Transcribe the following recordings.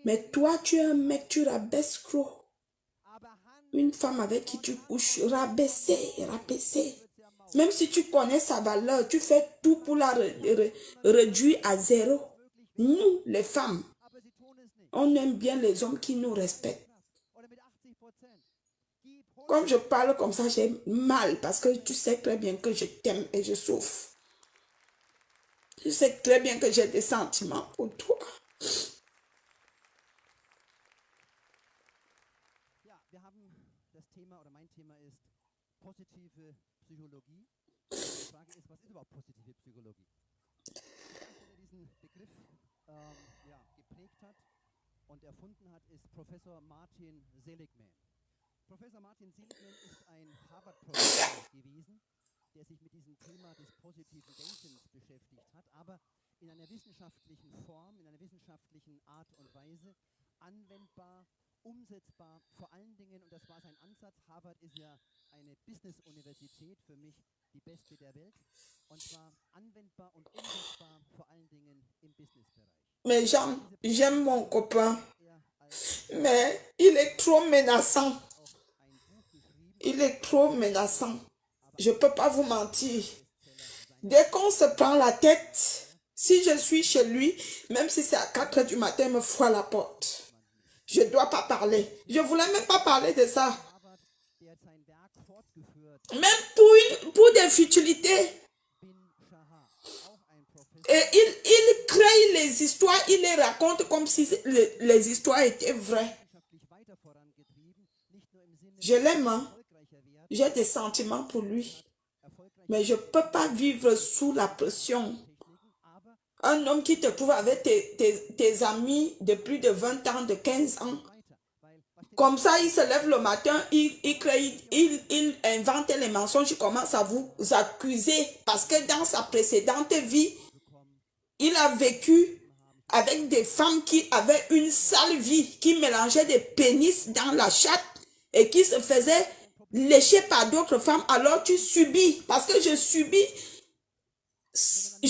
Mais toi, tu es un mec, tu rabaisses trop. Une femme avec qui tu couches, rabaisser. Même si tu connais sa valeur, tu fais tout pour la réduire à zéro. Nous, les femmes, on aime bien les hommes qui nous respectent. Comme je parle comme ça, j'ai mal parce que tu sais très bien que je t'aime et je souffre. Tu sais très bien que j'ai des sentiments pour toi. Ja, wir haben das Thema oder mein Thema ist positive Psychologie. Die Frage ist, was ist überhaupt positive Psychologie? Der erste, der diesen Begriff geprägt hat und erfunden hat, ist Professor Martin Seligman. Professor Martin Seligman ist ein Harvard-Professor gewesen, der sich mit diesem Thema des positiven Denkens beschäftigt hat, aber in einer wissenschaftlichen Form, in einer wissenschaftlichen Art und Weise anwendbar, umsetzbar, vor allen Dingen, und das war sein Ansatz, Harvard ist ja eine Business-Universität, für mich die beste der Welt, und zwar anwendbar und umsetzbar, vor allen Dingen im Businessbereich. Mais j'aime mon copain, mais il est trop menaçant. Il est trop menaçant. Je ne peux pas vous mentir. Dès qu'on se prend la tête, si je suis chez lui, même si c'est à 4 heures du matin, il me fout à la porte. Je ne dois pas parler. Je ne voulais même pas parler de ça. Même pour des futilités. Et il crée les histoires, il les raconte comme si les histoires étaient vraies. Je l'aime, hein? J'ai des sentiments pour lui. Mais je ne peux pas vivre sous la pression. Un homme qui te trouve avec tes amis de plus de 20 ans, de 15 ans. Comme ça, il se lève le matin, il invente les mensonges, il commence à vous accuser. Parce que dans sa précédente vie, il a vécu avec des femmes qui avaient une sale vie, qui mélangeaient des pénis dans la chatte et qui se faisaient lécher par d'autres femmes. Alors tu subis, parce que je subis ce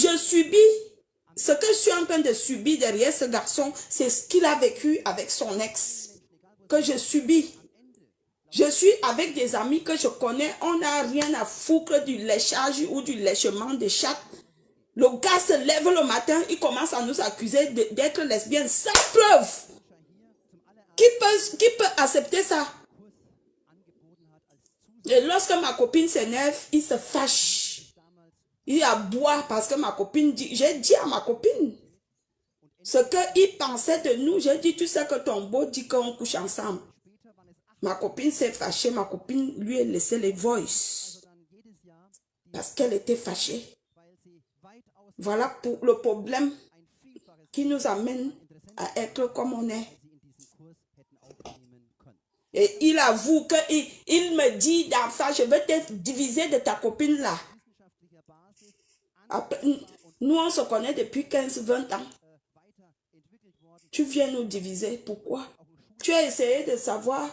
que je suis en train de subir derrière ce garçon, c'est ce qu'il a vécu avec son ex, que je subis. Je suis avec des amis que je connais, on n'a rien à foutre du léchage ou du léchement de chatte. Le gars se lève le matin, il commence à nous accuser d'être lesbienne sans preuve. Qui peut accepter ça? Et lorsque ma copine s'énerve, il se fâche. Il aboie parce que ma copine dit, j'ai dit à ma copine ce qu'il pensait de nous. J'ai dit, tu sais que ton beau dit qu'on couche ensemble. Ma copine s'est fâchée, ma copine lui a laissé les voices parce qu'elle était fâchée. Voilà pour le problème qui nous amène à être comme on est. Et il avoue qu'il me dit dans ça, je vais te diviser de ta copine là. Après, nous, on se connaît depuis 15-20 ans. Tu viens nous diviser. Pourquoi? Tu as essayé de savoir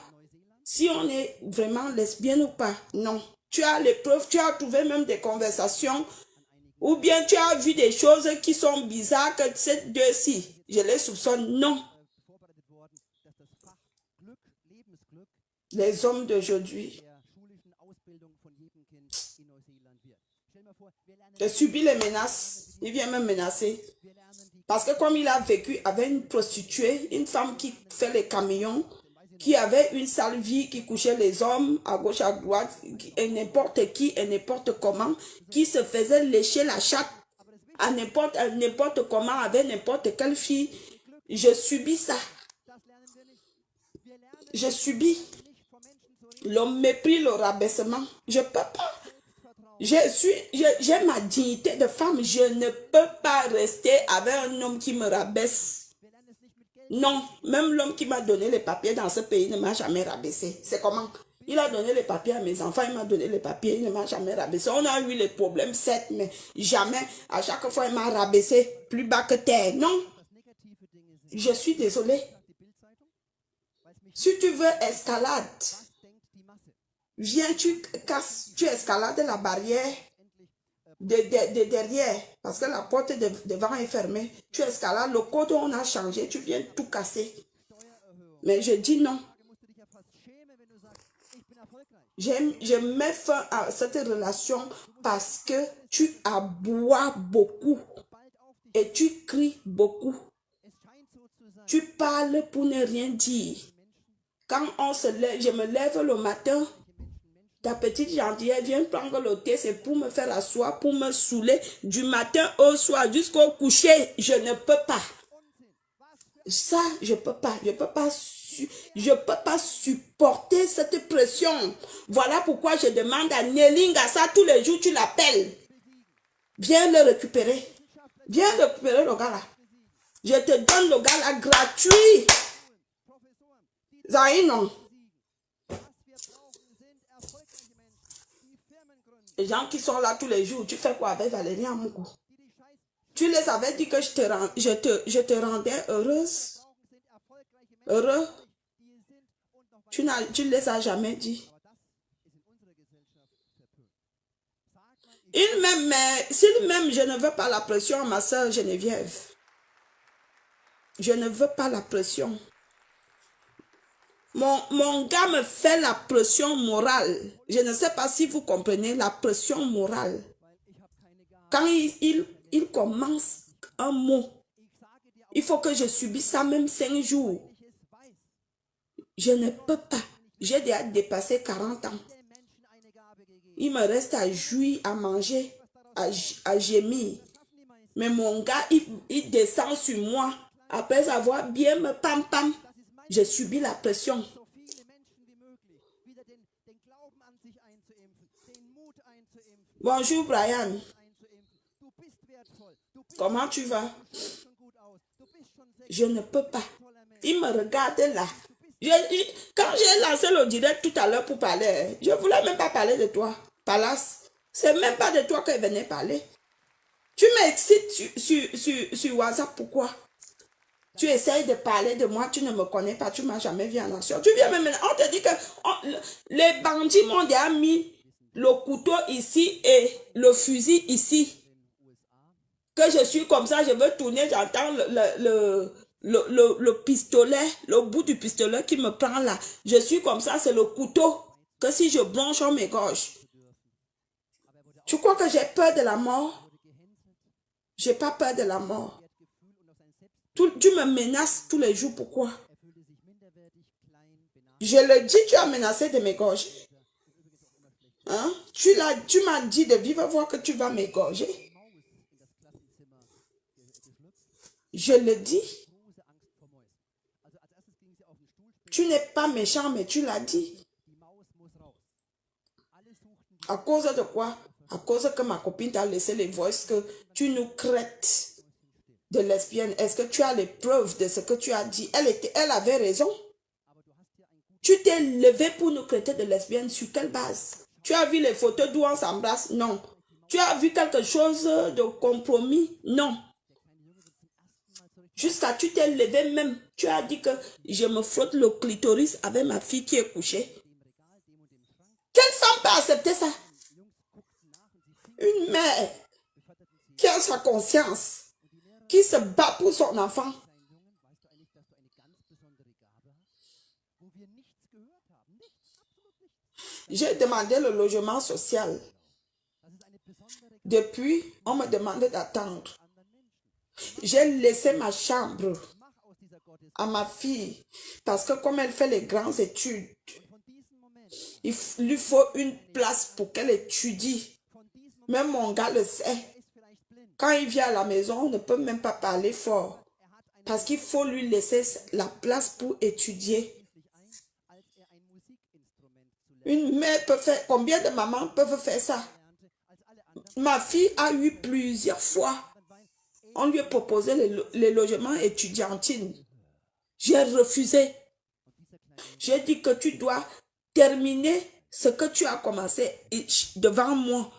si on est vraiment lesbienne ou pas. Non. Tu as les preuves, tu as trouvé même des conversations ou bien tu as vu des choses qui sont bizarres que ces deux-ci. Je les soupçonne. Non. Les hommes d'aujourd'hui. Je subis les menaces. Il vient me menacer. Parce que comme il a vécu avec une prostituée, une femme qui fait les camions, qui avait une sale vie, qui couchait les hommes à gauche, à droite, et n'importe qui, et n'importe comment, qui se faisait lécher la chatte à n'importe comment, avec n'importe quelle fille, je subis ça. Je subis le mépris, le rabaissement. Je ne peux pas. J'ai ma dignité de femme. Je ne peux pas rester avec un homme qui me rabaisse. Non, même l'homme qui m'a donné les papiers dans ce pays ne m'a jamais rabaissé. C'est comment? Il a donné les papiers à mes enfants, il m'a donné les papiers, il ne m'a jamais rabaissé. On a eu les problèmes, certes, mais jamais, à chaque fois, il m'a rabaissé plus bas que terre. Non, je suis désolée. Si tu veux escalade, viens, tu escalades la barrière de derrière, parce que la porte de devant est fermée. Tu escalades, le code on a changé, tu viens tout casser. Mais je dis non. Je mets fin à cette relation parce que tu aboies beaucoup et tu cries beaucoup. Tu parles pour ne rien dire. Quand on se lève, je me lève le matin, ta petite gentillesse vient prendre le thé, c'est pour me faire asseoir, pour me saouler du matin au soir jusqu'au coucher. Je ne peux pas. Ça, je peux pas. Je peux pas supporter cette pression. Voilà pourquoi je demande à Nelly Ngassa tous les jours, tu l'appelles. Viens le récupérer. Viens récupérer le gars là. Je te donne le gars là gratuit. Zahir, non. Les gens qui sont là tous les jours, tu fais quoi avec Valérie Amougou? Tu les avais dit que je te rendais heureuse? Heureux? Tu ne les as jamais dit. S'il même, je ne veux pas la pression, ma soeur Geneviève. Je ne veux pas la pression. Mon gars me fait la pression morale. Je ne sais pas si vous comprenez la pression morale. Quand il commence un mot, il faut que je subisse ça même 5 jours. Je ne peux pas. J'ai déjà dépassé 40 ans. Il me reste à jouir, à manger, à gémir. Mais mon gars, il descend sur moi. Après avoir bien me pam-pam, je subis la pression. Bonjour Brian. Comment tu vas? Je ne peux pas. Il me regarde là. Quand j'ai lancé le direct tout à l'heure pour parler, je ne voulais même pas parler de toi. Palace, c'est même pas de toi que je venais parler. Tu m'excites sur WhatsApp, pourquoi? Tu essayes de parler de moi, tu ne me connais pas, tu ne m'as jamais vu en action. Tu viens même maintenant, on te dit que les bandits m'ont déjà mis le couteau ici et le fusil ici. Que je suis comme ça, je veux tourner, j'entends le pistolet, le bout du pistolet qui me prend là. Je suis comme ça, c'est le couteau. Que si je blanche, on m'égorge. Tu crois que j'ai peur de la mort? Je n'ai pas peur de la mort. Tu me menaces tous les jours, pourquoi? Je le dis, tu as menacé de m'égorger. Hein? Tu m'as dit de vivre voir que tu vas m'égorger. Je le dis. Tu n'es pas méchant, mais tu l'as dit. À cause de quoi? À cause que ma copine t'a laissé les voices que tu nous crêtes de lesbienne. Est-ce que tu as les preuves de ce que tu as dit? Elle avait raison. Tu t'es levé pour nous crêter de lesbienne. Sur quelle base? Tu as vu les photos d'où on s'embrasse? Non. Tu as vu quelque chose de compromis? Non. Jusqu'à tu t'es levé même. Tu as dit que je me frotte le clitoris avec ma fille qui est couchée. Quelle femme peut accepter ça? Une mère qui a sa conscience, qui se bat pour son enfant. J'ai demandé le logement social. Depuis, on me demandait d'attendre. J'ai laissé ma chambre à ma fille parce que comme elle fait les grandes études, il lui faut une place pour qu'elle étudie. Même mon gars le sait. Quand il vient à la maison, on ne peut même pas parler fort parce qu'il faut lui laisser la place pour étudier. Une mère peut faire... Combien de mamans peuvent faire ça? Ma fille a eu plusieurs fois. On lui a proposé les logements étudiantines. J'ai refusé. J'ai dit que tu dois terminer ce que tu as commencé devant moi.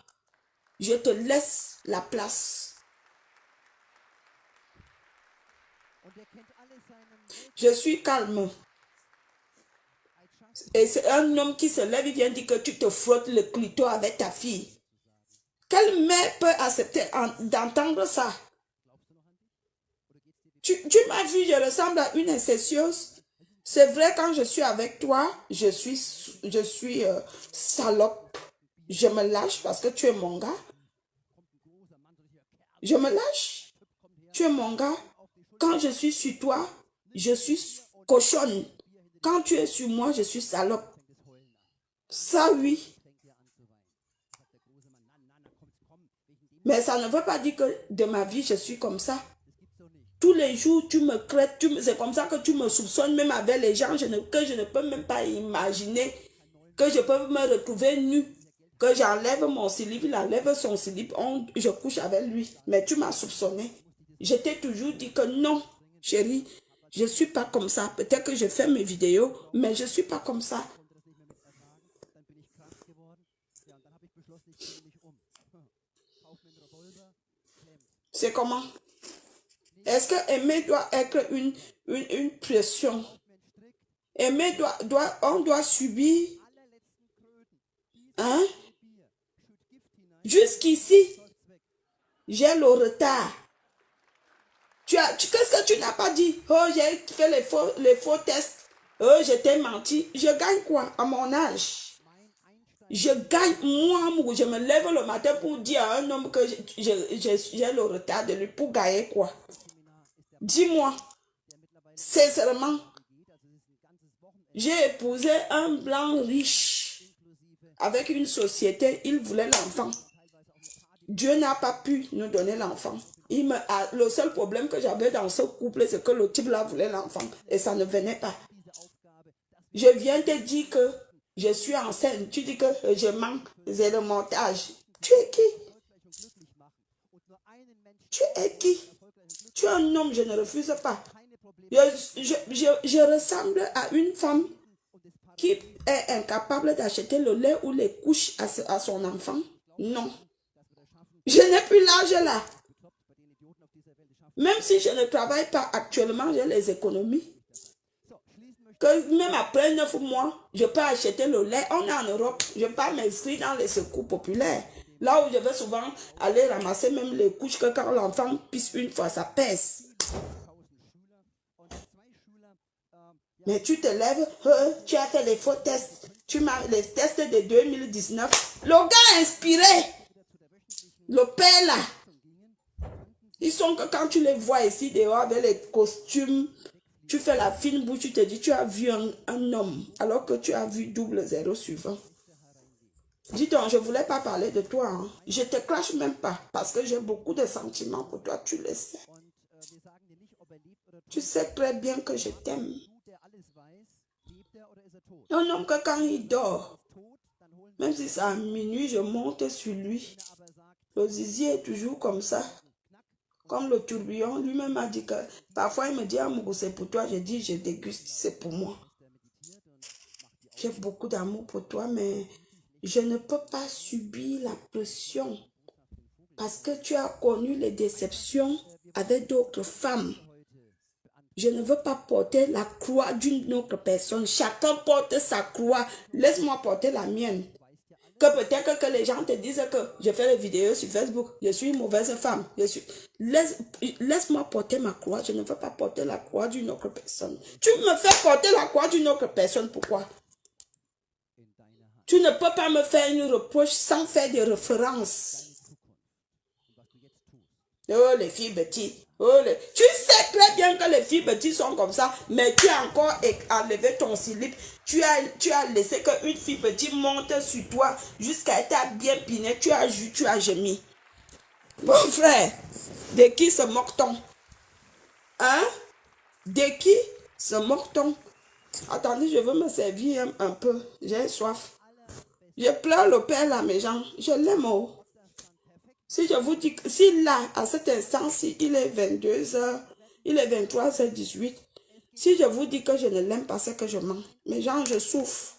Je te laisse la place. Je suis calme. Et c'est un homme qui se lève, il vient dire que tu te frottes le clito avec ta fille. Quelle mère peut accepter d'entendre ça? Tu m'as vu, je ressemble à une incestueuse. C'est vrai, quand je suis avec toi, je suis salope. Je me lâche parce que tu es mon gars. Je me lâche. Tu es mon gars. Quand je suis sur toi, je suis cochonne. Quand tu es sur moi, je suis salope. Ça, oui. Mais ça ne veut pas dire que de ma vie, je suis comme ça. Tous les jours, tu me craites. C'est comme ça que tu me soupçonnes, même avec les gens que je ne peux même pas imaginer que je peux me retrouver nue. Que j'enlève mon slip, il enlève son slip, je couche avec lui. Mais tu m'as soupçonné. Je t'ai toujours dit que non, chérie, je ne suis pas comme ça. Peut-être que je fais mes vidéos, mais je ne suis pas comme ça. C'est comment? Est-ce que aimer doit être une pression? Aimer on doit subir. Hein? Jusqu'ici, j'ai le retard. Qu'est-ce que tu n'as pas dit? Oh, j'ai fait les faux tests. Oh, je t'ai menti. Je gagne quoi à mon âge? Je gagne, moi, je me lève le matin pour dire à un homme que j'ai le retard de lui. Pour gagner quoi? Dis-moi, sincèrement, j'ai épousé un blanc riche avec une société. Il voulait l'enfant. Dieu n'a pas pu nous donner l'enfant. Le seul problème que j'avais dans ce couple, c'est que le type là voulait l'enfant et ça ne venait pas. Je viens te dire que je suis enceinte. Tu dis que je manque. C'est le montage. Tu es qui? Tu es qui? Tu es un homme, je ne refuse pas. Je ressemble à une femme qui est incapable d'acheter le lait ou les couches à son enfant. Non. Je n'ai plus l'âge là. Même si je ne travaille pas actuellement, j'ai les économies. Que même après 9 mois, je peux acheter le lait. On est en Europe, je peux pas m'inscrire dans les secours populaires. Là où je vais souvent aller ramasser même les couches que quand l'enfant pisse une fois, ça pèse. Mais tu te lèves, tu as fait les faux tests. Tu m'as les tests de 2019. Le gars inspiré. Le père là. Ils sont que quand tu les vois ici dehors avec les costumes, tu fais la fine bouche, tu te dis tu as vu un homme alors que tu as vu double zéro suivant. Dis donc, je ne voulais pas parler de toi. Hein. Je ne te crache même pas parce que j'ai beaucoup de sentiments pour toi, tu le sais. Tu sais très bien que je t'aime. Un homme que quand il dort, même si c'est à minuit, je monte sur lui. Le zizi est toujours comme ça. Comme le tourbillon, lui-même a dit que parfois il me dit, Amougou, c'est pour toi. Je dis, je déguste, c'est pour moi. J'ai beaucoup d'amour pour toi, mais je ne peux pas subir la pression parce que tu as connu les déceptions avec d'autres femmes. Je ne veux pas porter la croix d'une autre personne. Chacun porte sa croix. Laisse-moi porter la mienne. Que peut-être que les gens te disent que je fais des vidéos sur Facebook. Je suis une mauvaise femme. Laisse-moi porter ma croix. Je ne veux pas porter la croix d'une autre personne. Tu me fais porter la croix d'une autre personne. Pourquoi? Tu ne peux pas me faire une reproche sans faire des références. Oh, les filles bêtises. Oh, tu sais très bien que les filles bêtises sont comme ça, mais tu as encore enlevé ton slip. Tu as laissé qu'une fille petite monte sur toi jusqu'à être bien pinée. Tu as gémi. Bon frère, de qui se moque-t-on? Hein? De qui se moque-t-on? Attendez, je veux me servir un peu. J'ai soif. Je pleure le père là, mes gens. Je l'aime. Oh. Si je vous dis que si là, à cet instant, si il est 22h, il est 23h18, si je vous dis que je ne l'aime pas, c'est que je mens. Mes gens, je souffre.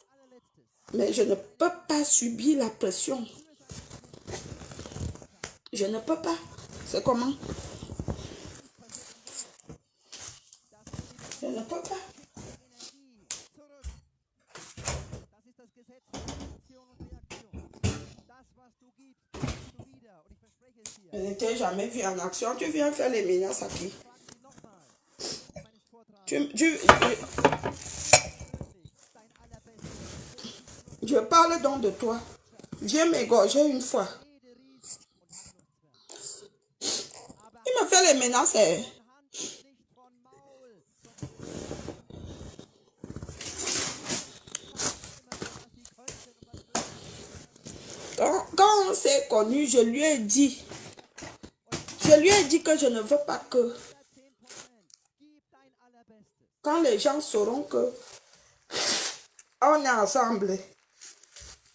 Mais je ne peux pas subir la pression. Je ne peux pas. C'est comment? Je ne peux pas. Je ne t'ai jamais vu en action. Tu viens faire les menaces à qui? Je parle donc de toi. Viens m'égorger une fois. Il m'a fait les menaces. Quand on s'est connus, je lui ai dit que je ne veux pas que quand les gens sauront que on est ensemble,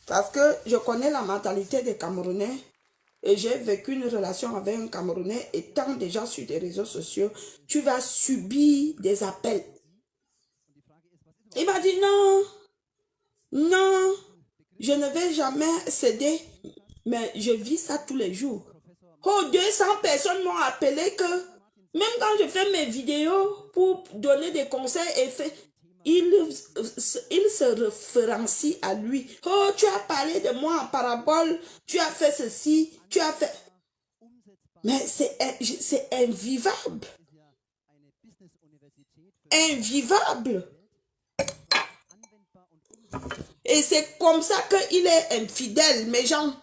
parce que je connais la mentalité des Camerounais et j'ai vécu une relation avec un Camerounais étant déjà sur des réseaux sociaux, tu vas subir des appels. Il m'a dit non, non, je ne vais jamais céder, mais je vis ça tous les jours. Oh, 200 personnes m'ont appelé que même quand je fais mes vidéos pour donner des conseils et fait, il se référencie à lui. Oh, tu as parlé de moi en parabole, tu as fait ceci, tu as fait... Mais c'est invivable. Invivable. Et c'est comme ça qu'il est infidèle, mes gens.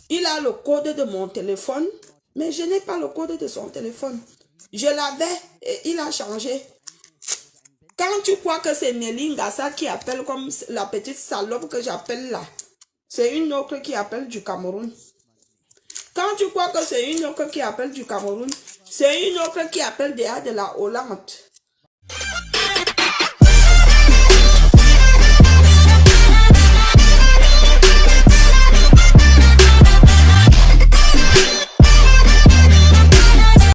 Il a le code de mon téléphone, mais je n'ai pas le code de son téléphone. Je l'avais et il a changé. Quand tu crois que c'est Nelly Ngassa qui appelle comme la petite salope que j'appelle là, c'est une autre qui appelle du Cameroun. Quand tu crois que c'est une autre qui appelle du Cameroun, c'est une autre qui appelle de la Hollande.